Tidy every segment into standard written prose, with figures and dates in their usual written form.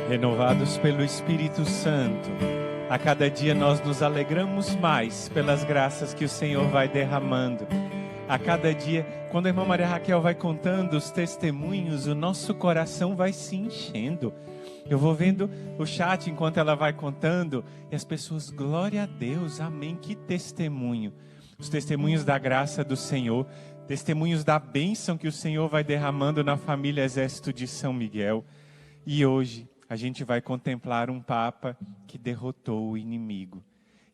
Renovados pelo Espírito Santo, a cada dia nós nos alegramos mais pelas graças que o Senhor vai derramando. A cada dia, quando a irmã Maria Raquel vai contando os testemunhos, o nosso coração vai se enchendo. Eu vou vendo o chat enquanto ela vai contando e as pessoas, glória a Deus, amém, que testemunho. Os testemunhos da graça do Senhor, testemunhos da bênção que o Senhor vai derramando na família Exército de São Miguel. E hoje a gente vai contemplar um Papa que derrotou o inimigo.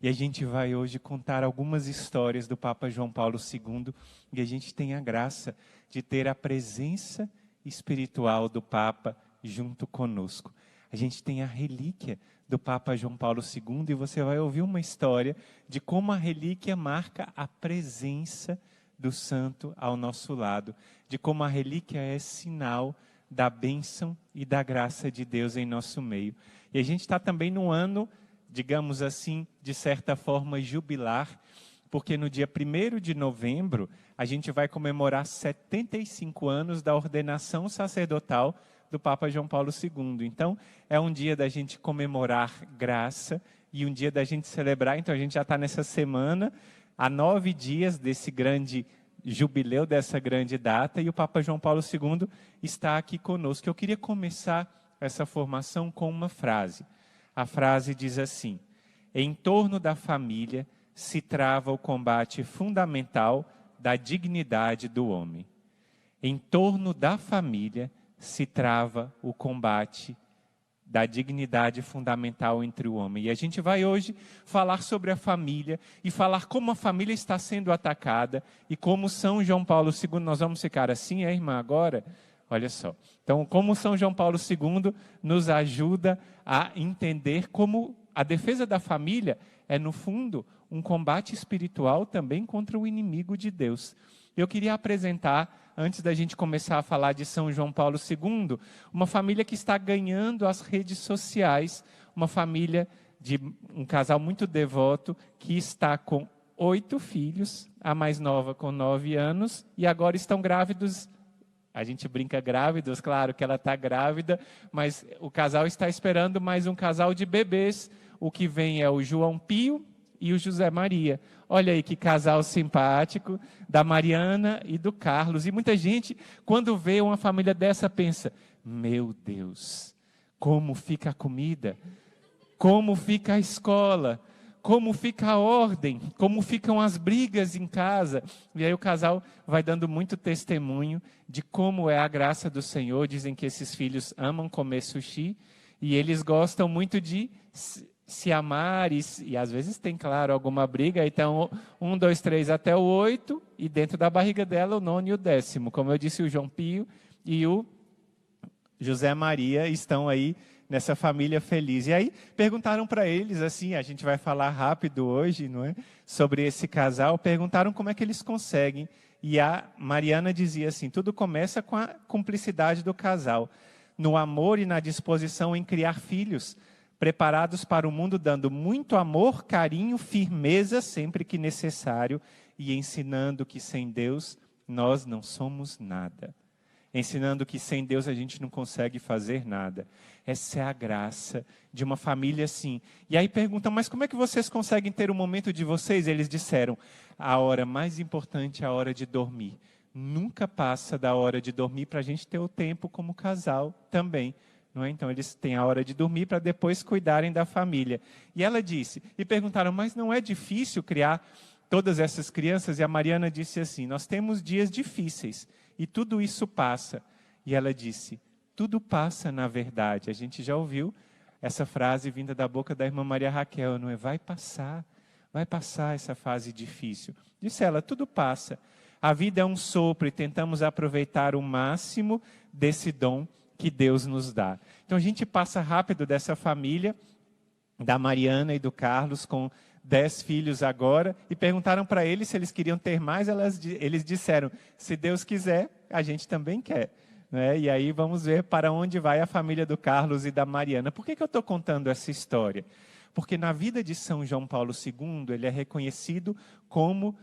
E a gente vai hoje contar algumas histórias do Papa João Paulo II. E a gente tem a graça de ter a presença espiritual do Papa junto conosco. A gente tem a relíquia do Papa João Paulo II. E você vai ouvir uma história de como a relíquia marca a presença do santo ao nosso lado. De como a relíquia é sinal da bênção e da graça de Deus em nosso meio. E a gente está também num ano, digamos assim, de certa forma jubilar, porque no dia 1º de novembro, a gente vai comemorar 75 anos da ordenação sacerdotal do Papa João Paulo II. Então, é um dia da gente comemorar graça e um dia da gente celebrar. Então, a gente já está nessa semana, há 9 dias desse grande jubileu, dessa grande data, e o Papa João Paulo II está aqui conosco. Eu queria começar essa formação com uma frase. A frase diz assim: em torno da família se trava o combate fundamental da dignidade do homem. Em torno da família se trava o combate da dignidade fundamental entre o homem. E a gente vai hoje falar sobre a família e falar como a família está sendo atacada e como São João Paulo II, nós vamos ficar assim, irmã, agora? Olha só. Então, como São João Paulo II nos ajuda a entender como a defesa da família é, no fundo, um combate espiritual também contra o inimigo de Deus. Eu queria apresentar, antes da gente começar a falar de São João Paulo II, uma família que está ganhando as redes sociais, uma família de um casal muito devoto, que está com 8 filhos, a mais nova com 9 anos, e agora estão grávidos. A gente brinca grávidos, claro que ela está grávida, mas o casal está esperando mais um casal de bebês. O que vem é o João Pio e o José Maria. Olha aí que casal simpático, da Mariana e do Carlos. E muita gente, quando vê uma família dessa, pensa: meu Deus, como fica a comida? Como fica a escola? Como fica a ordem? Como ficam as brigas em casa? E aí o casal vai dando muito testemunho de como é a graça do Senhor. Dizem que esses filhos amam comer sushi e eles gostam muito de se amar, e às vezes tem, claro, alguma briga. Então, 1, 2, 3 até o 8, e dentro da barriga dela o 9º e o 10º. Como eu disse, o João Pio e o José Maria estão aí nessa família feliz. E aí perguntaram para eles, assim, a gente vai falar rápido hoje, não é? Sobre esse casal, perguntaram como é que eles conseguem. E a Mariana dizia assim: tudo começa com a cumplicidade do casal, no amor e na disposição em criar filhos, preparados para o mundo, dando muito amor, carinho, firmeza sempre que necessário e ensinando que sem Deus nós não somos nada. Ensinando que sem Deus a gente não consegue fazer nada. Essa é a graça de uma família assim. E aí perguntam: mas como é que vocês conseguem ter um momento de vocês? Eles disseram: a hora mais importante é a hora de dormir. Nunca passa da hora de dormir para a gente ter o tempo como casal também. Não é? Então, eles têm a hora de dormir para depois cuidarem da família. E ela disse, e perguntaram: mas não é difícil criar todas essas crianças? E a Mariana disse assim: nós temos dias difíceis e tudo isso passa. E ela disse: tudo passa na verdade. A gente já ouviu essa frase vinda da boca da irmã Maria Raquel, não é? Vai passar essa fase difícil. Disse ela: tudo passa. A vida é um sopro e tentamos aproveitar o máximo desse dom que Deus nos dá. Então a gente passa rápido dessa família, da Mariana e do Carlos, com 10 filhos agora, e perguntaram para eles se eles queriam ter mais. Eles disseram: se Deus quiser, a gente também quer. Né? E aí vamos ver para onde vai a família do Carlos e da Mariana. Por que eu estou contando essa história? Porque na vida de São João Paulo II, ele é reconhecido como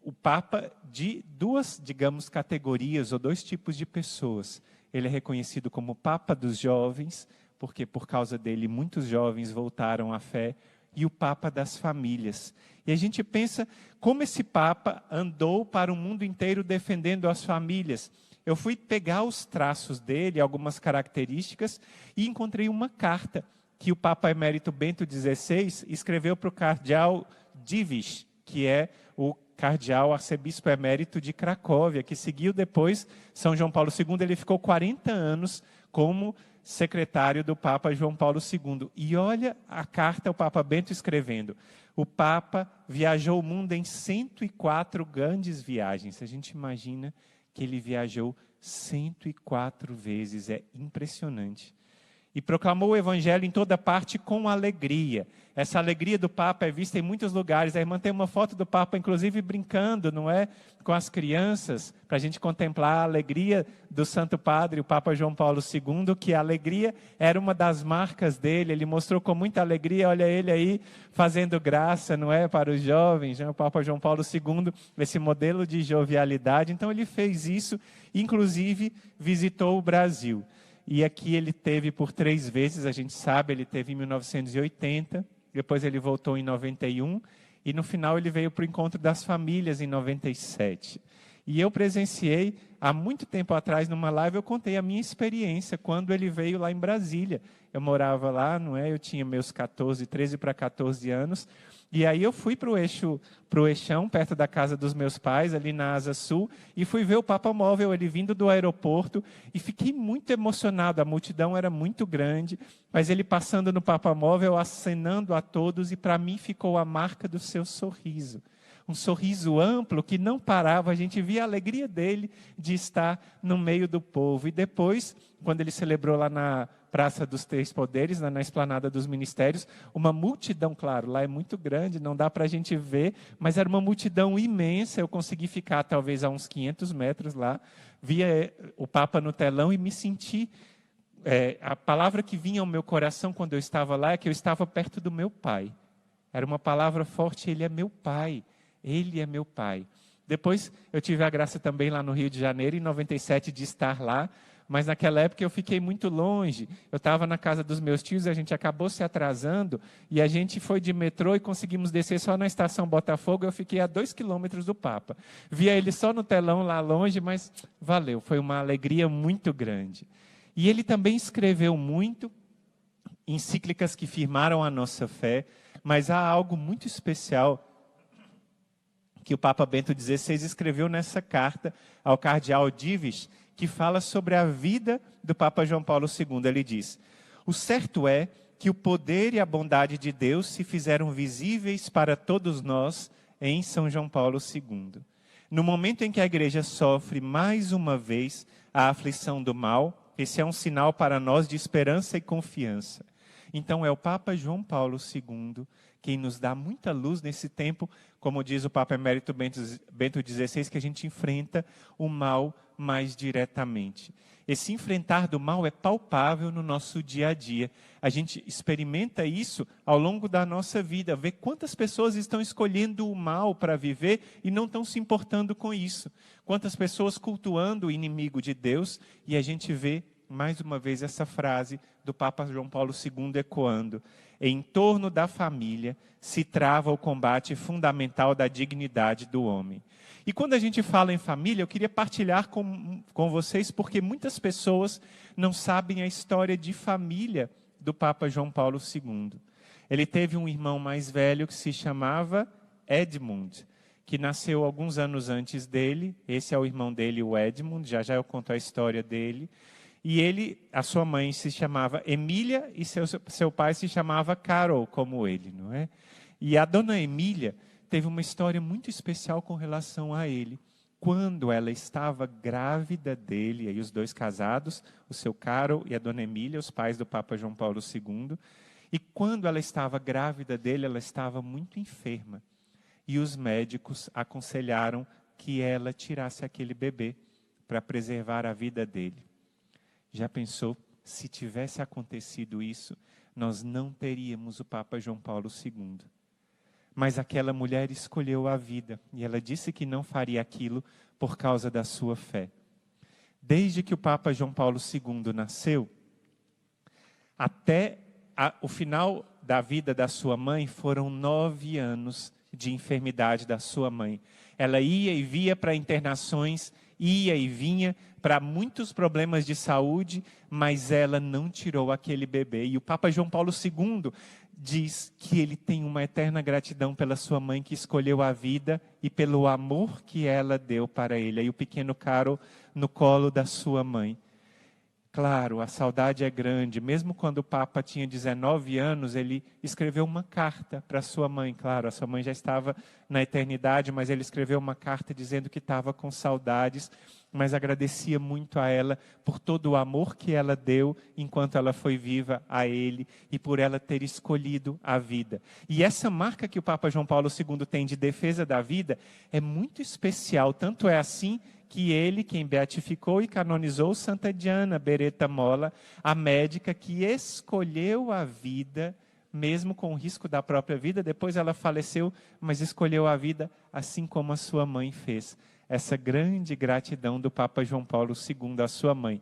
o Papa de 2, digamos, categorias ou 2 tipos de pessoas. Ele é reconhecido como Papa dos jovens, porque por causa dele muitos jovens voltaram à fé, e o Papa das famílias. E a gente pensa como esse Papa andou para o mundo inteiro defendendo as famílias. Eu fui pegar os traços dele, algumas características, e encontrei uma carta que o Papa Emérito Bento XVI escreveu para o cardeal Dziwisz, que é o cardeal arcebispo emérito de Cracóvia, que seguiu depois São João Paulo II. Ele ficou 40 anos como secretário do Papa João Paulo II. E olha a carta, o Papa Bento escrevendo. O Papa viajou o mundo em 104 grandes viagens. A gente imagina que ele viajou 104 vezes, é impressionante. E proclamou o Evangelho em toda parte com alegria. Essa alegria do Papa é vista em muitos lugares. A irmã tem uma foto do Papa, inclusive, brincando, não é? Com as crianças, para a gente contemplar a alegria do Santo Padre, o Papa João Paulo II, que a alegria era uma das marcas dele. Ele mostrou com muita alegria, olha ele aí, fazendo graça, não é? Para os jovens, né? O Papa João Paulo II, esse modelo de jovialidade. Então, ele fez isso, inclusive, visitou o Brasil. E aqui ele teve por 3 vezes, a gente sabe, ele teve em 1980, depois ele voltou em 91, e no final ele veio para o Encontro das Famílias em 97. E eu presenciei, há muito tempo atrás, numa live, eu contei a minha experiência, quando ele veio lá em Brasília. Eu morava lá, não é? Eu tinha meus 13 para 14 anos, e aí eu fui para o Eixão, perto da casa dos meus pais, ali na Asa Sul, e fui ver o Papa Móvel, ele vindo do aeroporto, e fiquei muito emocionado. A multidão era muito grande, mas ele passando no Papa Móvel, acenando a todos, e para mim ficou a marca do seu sorriso. Um sorriso amplo que não parava, a gente via a alegria dele de estar no meio do povo. E depois, quando ele celebrou lá na Praça dos Três Poderes, na Esplanada dos Ministérios, uma multidão, claro, lá é muito grande, não dá para a gente ver, mas era uma multidão imensa. Eu consegui ficar talvez a uns 500 metros lá, via o Papa no telão e me senti... a palavra que vinha ao meu coração quando eu estava lá é que eu estava perto do meu pai. Era uma palavra forte, ele é meu pai. Ele é meu pai. Depois eu tive a graça também lá no Rio de Janeiro, em 97, de estar lá, mas naquela época eu fiquei muito longe. Eu estava na casa dos meus tios, a gente acabou se atrasando, e a gente foi de metrô e conseguimos descer só na estação Botafogo. Eu fiquei a 2 quilômetros do Papa. Via ele só no telão lá longe, mas valeu, foi uma alegria muito grande. E ele também escreveu muito, encíclicas que firmaram a nossa fé, mas há algo muito especial que o Papa Bento XVI escreveu nessa carta ao cardeal Dziwisz, que fala sobre a vida do Papa João Paulo II. Ele diz: o certo é que o poder e a bondade de Deus se fizeram visíveis para todos nós em São João Paulo II. No momento em que a igreja sofre mais uma vez a aflição do mal, esse é um sinal para nós de esperança e confiança. Então é o Papa João Paulo II quem nos dá muita luz nesse tempo, como diz o Papa Emérito Bento XVI, que a gente enfrenta o mal mais diretamente. Esse enfrentar do mal é palpável no nosso dia a dia. A gente experimenta isso ao longo da nossa vida, vê quantas pessoas estão escolhendo o mal para viver e não estão se importando com isso. Quantas pessoas cultuando o inimigo de Deus, e a gente vê mais uma vez essa frase do Papa João Paulo II ecoando: em torno da família se trava o combate fundamental da dignidade do homem. E quando a gente fala em família, eu queria partilhar com vocês, porque muitas pessoas não sabem a história de família do Papa João Paulo II. Ele teve um irmão mais velho que se chamava Edmund, que nasceu alguns anos antes dele. Esse é o irmão dele, o Edmund, já já eu conto a história dele. E a sua mãe se chamava Emília e seu pai se chamava Carol, como ele, não é? E a dona Emília teve uma história muito especial com relação a ele. Quando ela estava grávida dele, aí os dois casados, o seu Carol e a dona Emília, os pais do Papa João Paulo II, e quando ela estava grávida dele, ela estava muito enferma. E os médicos aconselharam que ela tirasse aquele bebê para preservar a vida dele. Já pensou, se tivesse acontecido isso, nós não teríamos o Papa João Paulo II. Mas aquela mulher escolheu a vida, e ela disse que não faria aquilo por causa da sua fé. Desde que o Papa João Paulo II nasceu, Até o final da vida da sua mãe foram 9 anos de enfermidade da sua mãe. Ela ia e via para internações, ia e vinha para muitos problemas de saúde, mas ela não tirou aquele bebê. E o Papa João Paulo II diz que ele tem uma eterna gratidão pela sua mãe que escolheu a vida e pelo amor que ela deu para ele. Aí o pequeno Caro no colo da sua mãe. Claro, a saudade é grande. Mesmo quando o Papa tinha 19 anos, ele escreveu uma carta para sua mãe. Claro, a sua mãe já estava na eternidade, mas ele escreveu uma carta dizendo que estava com saudades, mas agradecia muito a ela por todo o amor que ela deu enquanto ela foi viva a ele e por ela ter escolhido a vida. E essa marca que o Papa João Paulo II tem de defesa da vida é muito especial, tanto é assim que ele, quem beatificou e canonizou Santa Diana Beretta Molla, a médica que escolheu a vida, mesmo com o risco da própria vida. Depois ela faleceu, mas escolheu a vida assim como a sua mãe fez. Essa grande gratidão do Papa João Paulo II à sua mãe.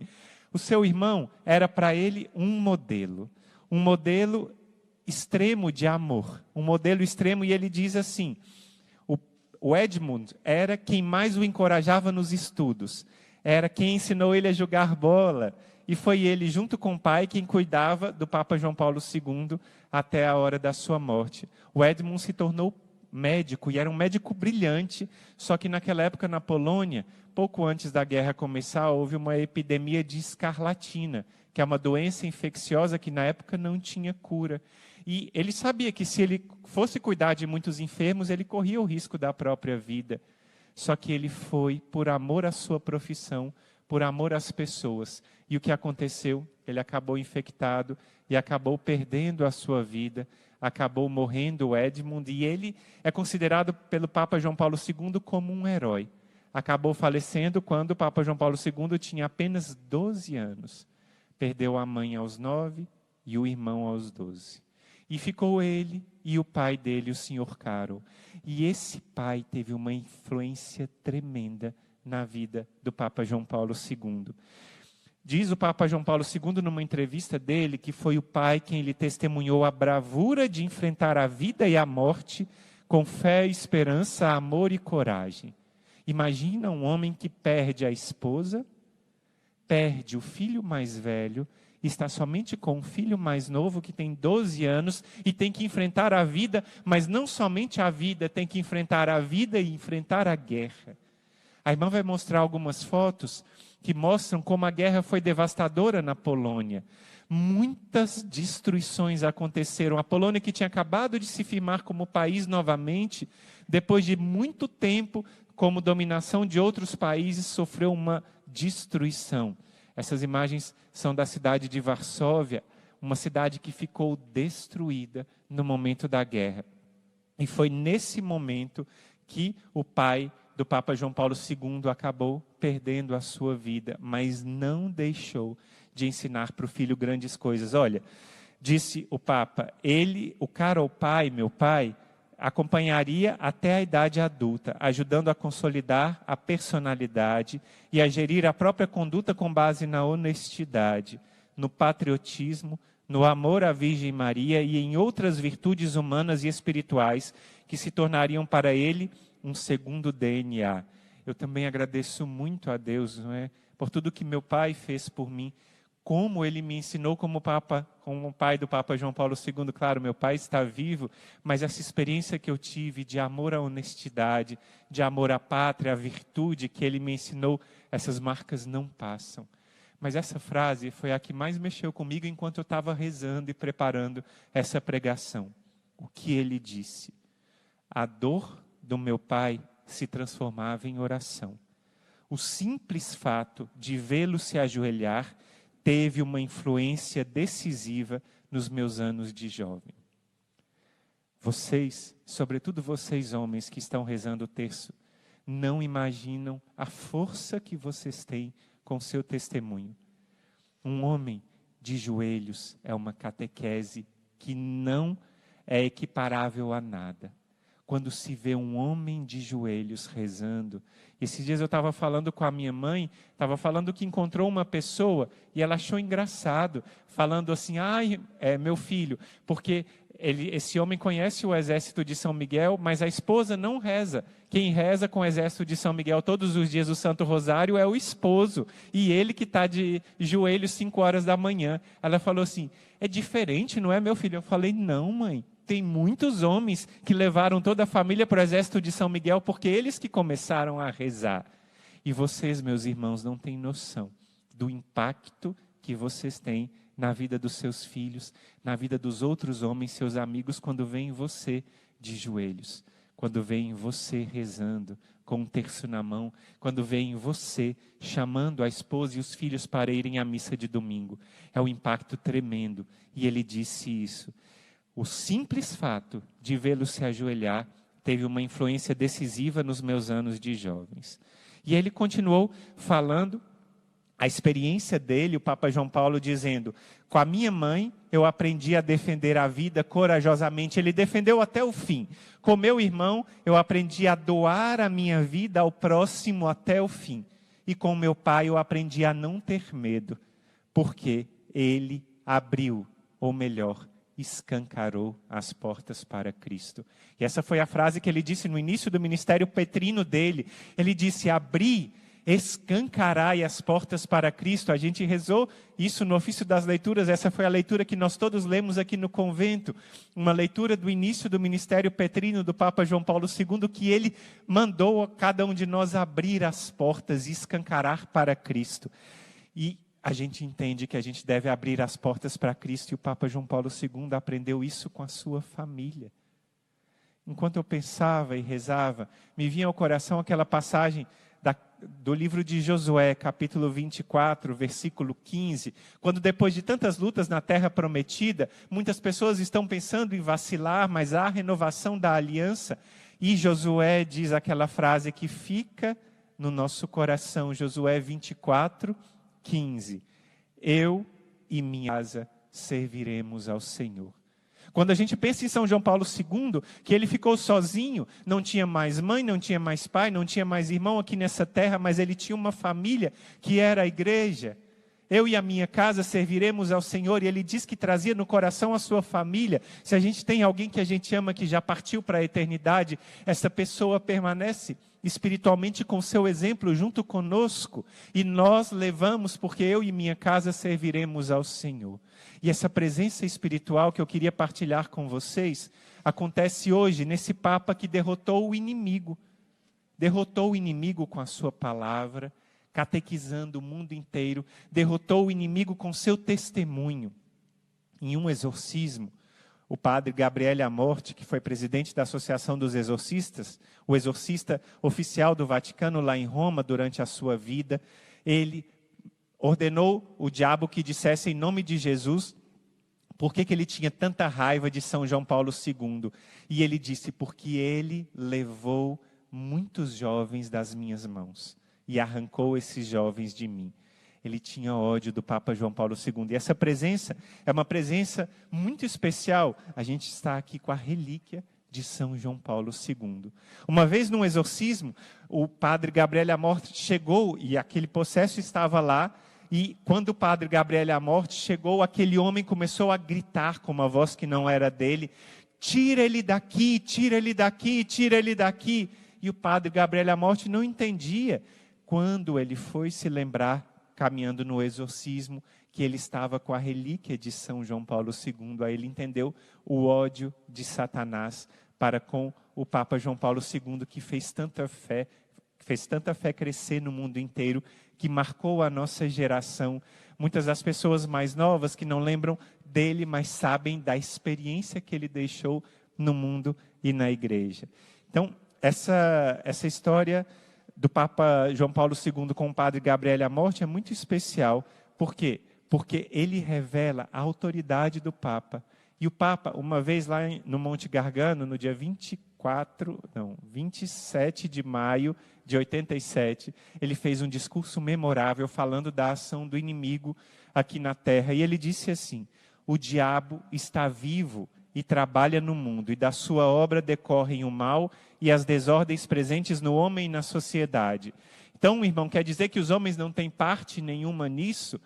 O seu irmão era para ele um modelo extremo de amor, um modelo extremo, e ele diz assim: o Edmund era quem mais o encorajava nos estudos, era quem ensinou ele a jogar bola, e foi ele, junto com o pai, quem cuidava do Papa João Paulo II até a hora da sua morte. O Edmund se tornou médico, e era um médico brilhante, só que naquela época na Polônia, pouco antes da guerra começar, houve uma epidemia de escarlatina, que é uma doença infecciosa que na época não tinha cura. E ele sabia que se ele fosse cuidar de muitos enfermos, ele corria o risco da própria vida. Só que ele foi por amor à sua profissão, por amor às pessoas. E o que aconteceu? Ele acabou infectado e acabou perdendo a sua vida, acabou morrendo o Edmund, e ele é considerado pelo Papa João Paulo II como um herói. Acabou falecendo quando o Papa João Paulo II tinha apenas 12 anos. Perdeu a mãe aos 9 e o irmão aos 12. E ficou ele e o pai dele, o Sr. Caro. E esse pai teve uma influência tremenda na vida do Papa João Paulo II. Diz o Papa João Paulo II numa entrevista dele que foi o pai quem lhe testemunhou a bravura de enfrentar a vida e a morte com fé, esperança, amor e coragem. Imagina um homem que perde a esposa, perde o filho mais velho, está somente com um filho mais novo que tem 12 anos e tem que enfrentar a vida, mas não somente a vida, tem que enfrentar a vida e enfrentar a guerra. A irmã vai mostrar algumas fotos que mostram como a guerra foi devastadora na Polônia. Muitas destruições aconteceram. A Polônia, que tinha acabado de se firmar como país novamente, depois de muito tempo como dominação de outros países, sofreu uma destruição. Essas imagens são da cidade de Varsóvia, uma cidade que ficou destruída no momento da guerra. E foi nesse momento que o pai do Papa João Paulo II acabou perdendo a sua vida, mas não deixou de ensinar para o filho grandes coisas. Olha, disse o Papa, o caro pai, meu pai, acompanharia até a idade adulta, ajudando a consolidar a personalidade e a gerir a própria conduta com base na honestidade, no patriotismo, no amor à Virgem Maria e em outras virtudes humanas e espirituais que se tornariam para ele um segundo DNA. Eu também agradeço muito a Deus, não é, por tudo que meu pai fez por mim, como ele me ensinou como pai do Papa João Paulo II. Claro, meu pai está vivo, mas essa experiência que eu tive de amor à honestidade, de amor à pátria, à virtude que ele me ensinou, essas marcas não passam. Mas essa frase foi a que mais mexeu comigo enquanto eu estava rezando e preparando essa pregação. O que ele disse? A dor do meu pai se transformava em oração. O simples fato de vê-lo se ajoelhar teve uma influência decisiva nos meus anos de jovem. Vocês, sobretudo vocês homens que estão rezando o terço, não imaginam a força que vocês têm com seu testemunho. Um homem de joelhos é uma catequese que não é equiparável a nada. quando se vê um homem de joelhos rezando. Esses dias eu estava falando com a minha mãe, estava falando que encontrou uma pessoa e ela achou engraçado, falando assim, ai, meu filho, porque esse homem conhece o exército de São Miguel, mas a esposa não reza. Quem reza com o exército de São Miguel todos os dias o Santo Rosário é o esposo, e ele que está de joelhos 5 horas da manhã. Ela falou assim, é diferente, não é, meu filho? Eu falei, não, mãe. Tem muitos homens que levaram toda a família para o exército de São Miguel, porque eles que começaram a rezar. E vocês, meus irmãos, não têm noção do impacto que vocês têm na vida dos seus filhos, na vida dos outros homens, seus amigos, quando veem você de joelhos, quando veem você rezando com um terço na mão, quando veem você chamando a esposa e os filhos para irem à missa de domingo. É um impacto tremendo. E ele disse isso. O simples fato de vê-lo se ajoelhar teve uma influência decisiva nos meus anos de jovens. E ele continuou falando a experiência dele, o Papa João Paulo dizendo, com a minha mãe eu aprendi a defender a vida corajosamente, ele defendeu até o fim. Com meu irmão eu aprendi a doar a minha vida ao próximo até o fim. E com meu pai eu aprendi a não ter medo, porque ele abriu, ou melhor, escancarou as portas para Cristo. E essa foi a frase que ele disse no início do ministério petrino dele. Ele disse, abri, escancarai as portas para Cristo. A gente rezou isso no ofício das leituras, essa foi a leitura que nós todos lemos aqui no convento, uma leitura do início do ministério petrino do Papa João Paulo II, que ele mandou a cada um de nós abrir as portas e escancarar para Cristo. E a gente entende que a gente deve abrir as portas para Cristo, e o Papa João Paulo II aprendeu isso com a sua família. Enquanto eu pensava e rezava, me vinha ao coração aquela passagem do livro de Josué, capítulo 24, versículo 15, quando depois de tantas lutas na terra prometida, muitas pessoas estão pensando em vacilar, mas há a renovação da aliança, e Josué diz aquela frase que fica no nosso coração, Josué 24, 15, eu e minha casa serviremos ao Senhor. Quando a gente pensa em São João Paulo II, que ele ficou sozinho, não tinha mais mãe, não tinha mais pai, não tinha mais irmão aqui nessa terra, mas ele tinha uma família que era a igreja. Eu e a minha casa serviremos ao Senhor, e ele diz que trazia no coração a sua família. Se a gente tem alguém que a gente ama, que já partiu para a eternidade, essa pessoa permanece espiritualmente com seu exemplo junto conosco, e nós levamos, porque eu e minha casa serviremos ao Senhor. E essa presença espiritual que eu queria partilhar com vocês, acontece hoje nesse Papa que derrotou o inimigo com a sua palavra, catequizando o mundo inteiro, derrotou o inimigo com seu testemunho. Em um exorcismo, o padre Gabriele Amorti, que foi presidente da Associação dos Exorcistas, o exorcista oficial do Vaticano lá em Roma durante a sua vida, ele ordenou o diabo que dissesse em nome de Jesus por que ele tinha tanta raiva de São João Paulo II. E ele disse, porque ele levou muitos jovens das minhas mãos e arrancou esses jovens de mim. Ele tinha ódio do Papa João Paulo II. E essa presença é uma presença muito especial. A gente está aqui com a relíquia de São João Paulo II. Uma vez num exorcismo, o padre Gabriele Amorti chegou, e aquele possesso estava lá, e quando o padre Gabriele Amorti chegou, aquele homem começou a gritar com uma voz que não era dele, tira ele daqui, tira ele daqui, tira ele daqui. E o padre Gabriele Amorti não entendia. Quando ele foi se lembrar, caminhando no exorcismo, que ele estava com a relíquia de São João Paulo II, aí ele entendeu o ódio de Satanás para com o Papa João Paulo II, que fez tanta fé crescer no mundo inteiro, que marcou a nossa geração. Muitas das pessoas mais novas que não lembram dele, mas sabem da experiência que ele deixou no mundo e na igreja. Então, essa história do Papa João Paulo II com o padre Gabriele Amorti é muito especial. Por quê? Porque ele revela a autoridade do Papa. E o Papa, uma vez lá no Monte Gargano, no dia 27 de maio de 87, ele fez um discurso memorável falando da ação do inimigo aqui na terra. E ele disse assim, o diabo está vivo e trabalha no mundo, e da sua obra decorrem o mal e as desordens presentes no homem e na sociedade. Então, irmão, quer dizer que os homens não têm parte nenhuma nisso?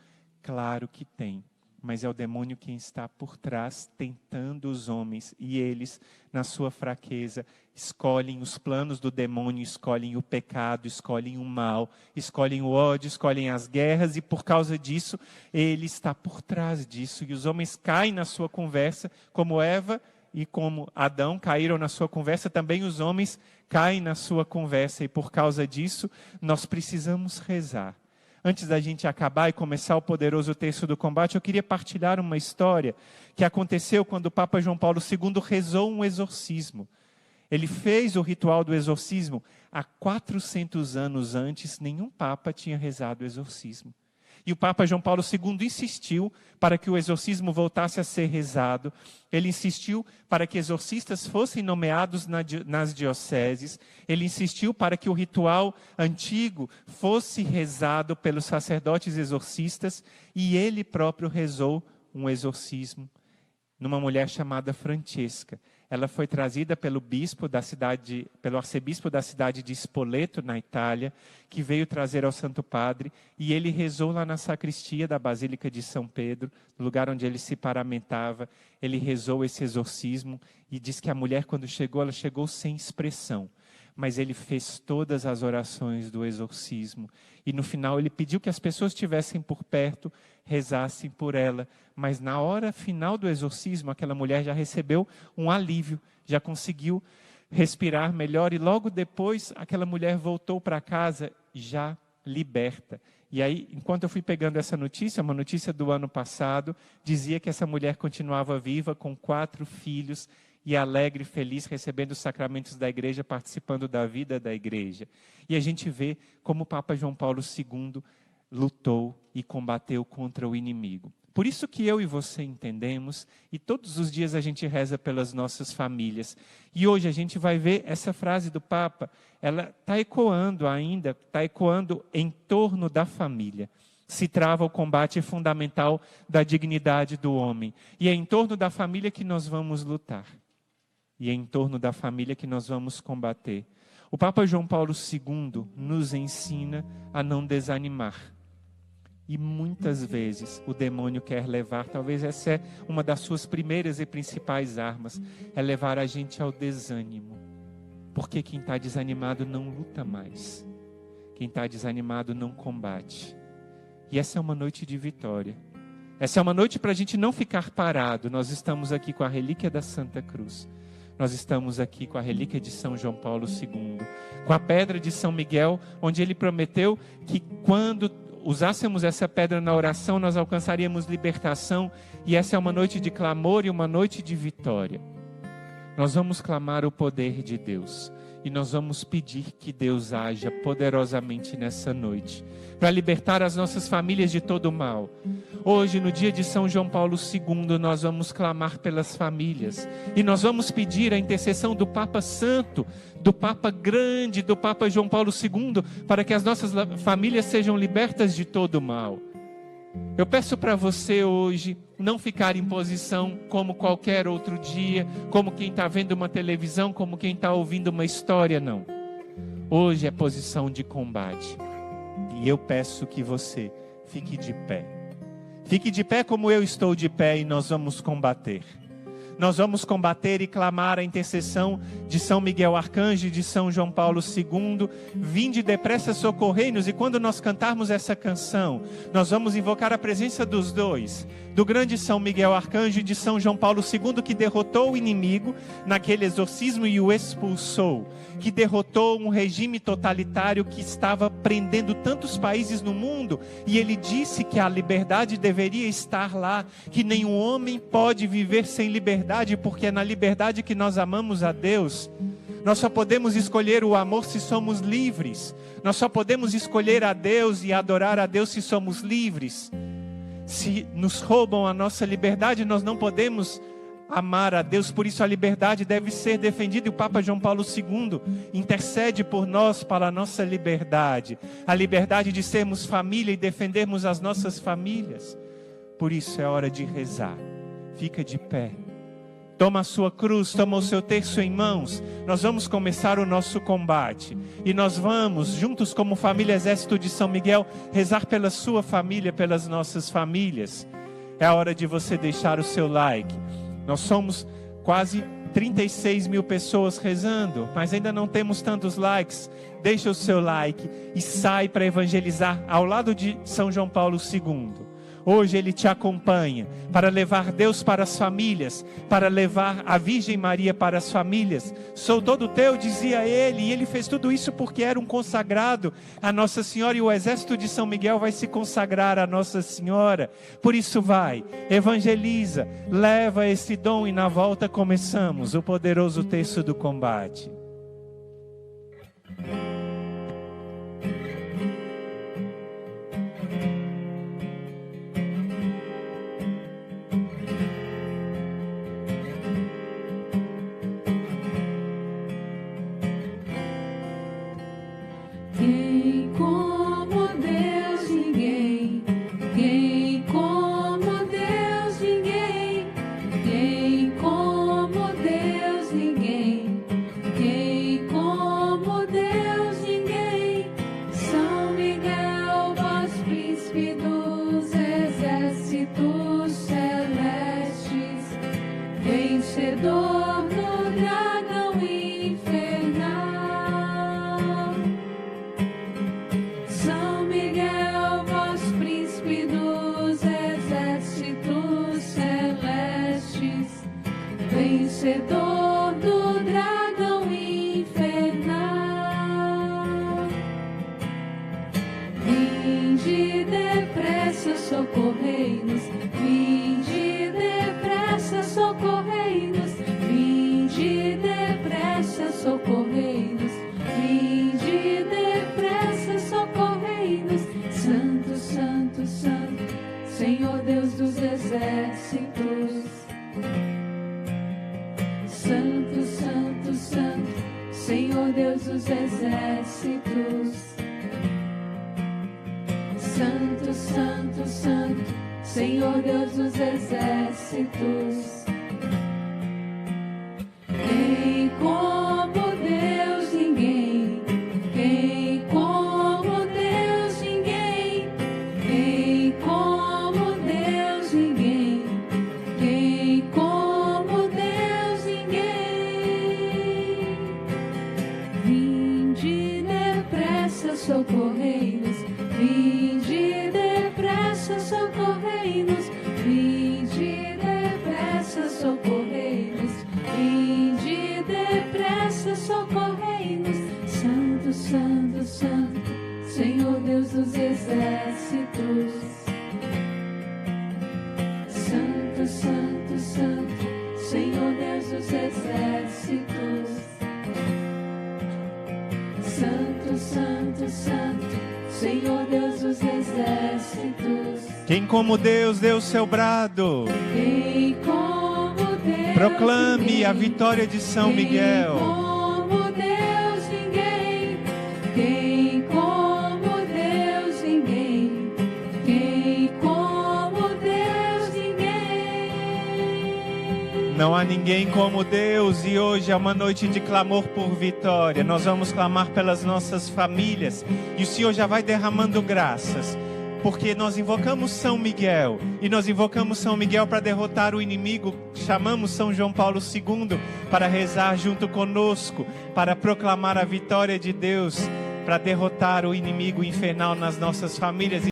Claro que tem, mas é o demônio quem está por trás, tentando os homens, e eles, na sua fraqueza, escolhem os planos do demônio, escolhem o pecado, escolhem o mal, escolhem o ódio, escolhem as guerras, e por causa disso, ele está por trás disso, e os homens caem na sua conversa, como Eva e como Adão caíram na sua conversa, também os homens caem na sua conversa, e por causa disso, nós precisamos rezar. Antes da gente acabar e começar o poderoso texto do combate, eu queria partilhar uma história que aconteceu quando o Papa João Paulo II rezou um exorcismo. Ele fez o ritual do exorcismo há 400 anos antes, nenhum Papa tinha rezado o exorcismo. E o Papa João Paulo II insistiu para que o exorcismo voltasse a ser rezado. Ele insistiu para que exorcistas fossem nomeados nas dioceses. Ele insistiu para que o ritual antigo fosse rezado pelos sacerdotes exorcistas. E ele próprio rezou um exorcismo numa mulher chamada Francesca. Ela foi trazida pelo arcebispo da cidade de Spoleto, na Itália, que veio trazer ao Santo Padre, e ele rezou lá na sacristia da Basílica de São Pedro, no lugar onde ele se paramentava. Ele rezou esse exorcismo, e diz que a mulher, quando chegou, ela chegou sem expressão. Mas ele fez todas as orações do exorcismo. E no final ele pediu que as pessoas que estivessem por perto rezassem por ela. Mas na hora final do exorcismo, aquela mulher já recebeu um alívio, já conseguiu respirar melhor. E logo depois, aquela mulher voltou para casa já liberta. E aí, enquanto eu fui pegando essa notícia, uma notícia do ano passado, dizia que essa mulher continuava viva com 4 filhos, e alegre, feliz, recebendo os sacramentos da igreja, participando da vida da igreja. E a gente vê como o Papa João Paulo II lutou e combateu contra o inimigo. Por isso que eu e você entendemos, e todos os dias a gente reza pelas nossas famílias. E hoje a gente vai ver essa frase do Papa, ela está ecoando ainda, está ecoando em torno da família. Se trava o combate fundamental da dignidade do homem. E é em torno da família que nós vamos lutar. E é em torno da família que nós vamos combater. O Papa João Paulo II nos ensina a não desanimar. E muitas vezes o demônio quer levar, talvez essa é uma das suas primeiras e principais armas, é levar a gente ao desânimo. Porque quem está desanimado não luta mais. Quem está desanimado não combate. E essa é uma noite de vitória. Essa é uma noite para a gente não ficar parado. Nós estamos aqui com a relíquia da Santa Cruz. Nós estamos aqui com a relíquia de São João Paulo II, com a pedra de São Miguel, onde ele prometeu que quando usássemos essa pedra na oração, nós alcançaríamos libertação, e essa é uma noite de clamor e uma noite de vitória. Nós vamos clamar o poder de Deus, e nós vamos pedir que Deus haja poderosamente nessa noite, para libertar as nossas famílias de todo o mal. Hoje, no dia de São João Paulo II, nós vamos clamar pelas famílias. E nós vamos pedir a intercessão do Papa Santo, do Papa Grande, do Papa João Paulo II, para que as nossas famílias sejam libertas de todo o mal. Eu peço para você hoje não ficar em posição como qualquer outro dia, como quem está vendo uma televisão, como quem está ouvindo uma história, não. Hoje é posição de combate. E eu peço que você fique de pé. Fique de pé como eu estou de pé, e nós vamos combater. Nós vamos combater e clamar a intercessão de São Miguel Arcanjo e de São João Paulo II. Vinde depressa socorrei-nos. E quando nós cantarmos essa canção, nós vamos invocar a presença dos dois, do grande São Miguel Arcanjo e de São João Paulo II, que derrotou o inimigo naquele exorcismo e o expulsou, que derrotou um regime totalitário que estava prendendo tantos países no mundo, e ele disse que a liberdade deveria estar lá, que nenhum homem pode viver sem liberdade, porque é na liberdade que nós amamos a Deus. Nós só podemos escolher o amor se somos livres. Nós só podemos escolher a Deus e adorar a Deus se somos livres. Se nos roubam a nossa liberdade, nós não podemos amar a Deus. Por isso a liberdade deve ser defendida, e o Papa João Paulo II intercede por nós para a nossa liberdade. A liberdade de sermos família e defendermos as nossas famílias. Por isso é hora de rezar. Fica de pé. toma a sua cruz, toma o seu terço em mãos. Nós vamos começar o nosso combate. E nós vamos, juntos como família Exército de São Miguel, rezar pela sua família, pelas nossas famílias. É a hora de você deixar o seu like. Nós somos quase 36 mil pessoas rezando, mas ainda não temos tantos likes. Deixa o seu like e sai para evangelizar ao lado de São João Paulo II. Hoje ele te acompanha para levar Deus para as famílias, para levar a Virgem Maria para as famílias. Sou todo teu, dizia ele, e ele fez tudo isso porque era um consagrado a Nossa Senhora, e o Exército de São Miguel vai se consagrar a Nossa Senhora. Por isso vai, evangeliza, leva esse dom, e na volta começamos o poderoso terço do combate. Quem como Deus ninguém, quem como Deus ninguém, quem como Deus ninguém, quem como Deus ninguém. São Miguel, voz príncipe dos exércitos celestes, vencedor do dragão infernal. São Miguel, voz príncipe dos exércitos celestes, vencedor do dragão infernal. Vinde depressa, socorrei-nos, vinde depressa, socorrei-nos, vinde depressa, socorrei-nos, vinde depressa, socorrei-nos. Santo, Santo, Santo, Senhor Deus dos exércitos. Santo, Santo, Santo, Senhor Deus dos exércitos. Santo, Santo, Santo, Senhor Deus dos exércitos. Quem como Deus ninguém, quem como Deus ninguém, quem como Deus ninguém, quem como Deus ninguém. Vinde depressa, socorrei-nos, vinde depressa, socorrei-nos, vinde depressa, socorrei-nos, vinde depressa, socorrei-nos. Santo, Santo, Santo, Senhor Deus dos exércitos. Santo, Santo, Santo, Senhor Deus dos exércitos. Santo, Santo, Santo, Senhor Deus dos exércitos. Quem como Deus deu seu brado, Quem como Deus proclame ninguém, a vitória de São quem Miguel. como Deus ninguém, quem como Deus ninguém, quem como Deus ninguém. Não há ninguém como Deus, e hoje é uma noite de clamor por vitória. Nós vamos clamar pelas nossas famílias, e o Senhor já vai derramando graças, porque nós invocamos São Miguel, e nós invocamos São Miguel para derrotar o inimigo. Chamamos São João Paulo II para rezar junto conosco, para proclamar a vitória de Deus, para derrotar o inimigo infernal nas nossas famílias.